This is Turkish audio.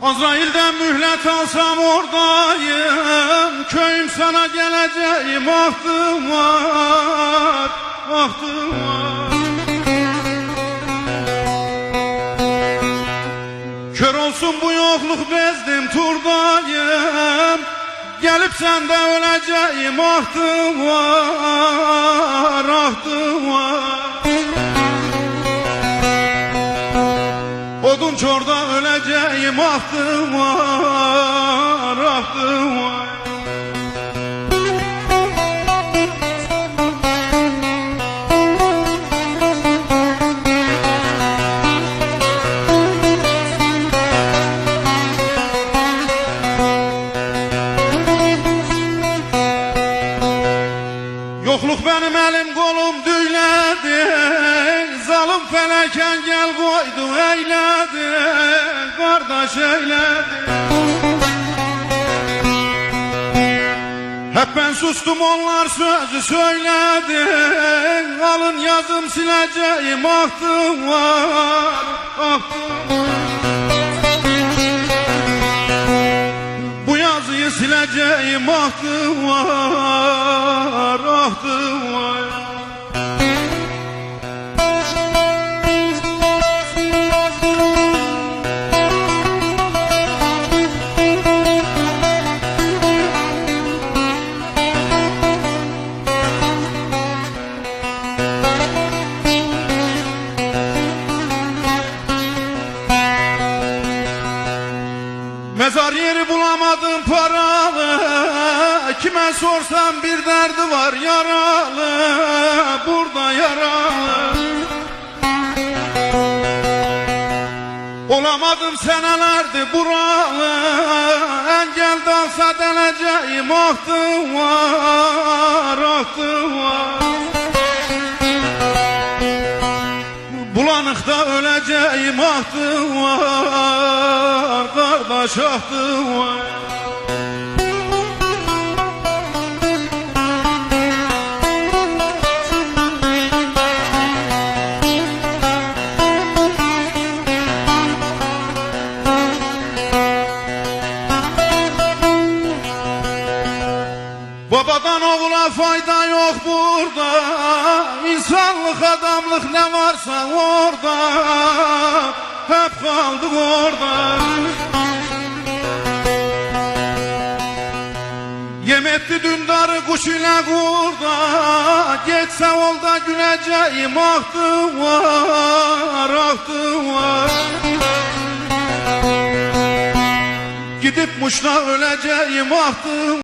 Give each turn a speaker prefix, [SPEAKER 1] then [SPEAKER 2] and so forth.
[SPEAKER 1] Azrail'den mühlet alsam oradayım, köyüm sana geleceğim, vaktim var, vaktim var. Kör olsun bu yokluk bezdim turdayım, gelip sende öleceğim, vaktim var, vaktim var. Odun çorda öleceğim, ahtım var, ahtım var. Yokluk benim elim kolum düyledi, zalim feleken gel koydu eyledi, kardeş eyledi. Hep ben sustum, onlar sözü söyledi, alın yazım sileceğim, ahtım var, ahtım var. Bu yazıyı sileceğim, ahtım var, ahtım var. Mezar yeri bulamadım paralı, kime sorsam bir derdi var yaralı, burada yaralı. Olamadım senelerdi buralı, engel dansa deneceğim, ahtım var, ahtım var. Bulanıkta öleceğim, ahtım var, kardeş ahtım var. Babadan oğula fayda yok burada, İnsanlık adamlık ne varsa orada, hep kaldık orada. Yem etti dündarı kuş ile kurda, geçse olda güleceğim, ahtım var, ahtım var. Gidip Muş'ta öleceğim, ahtım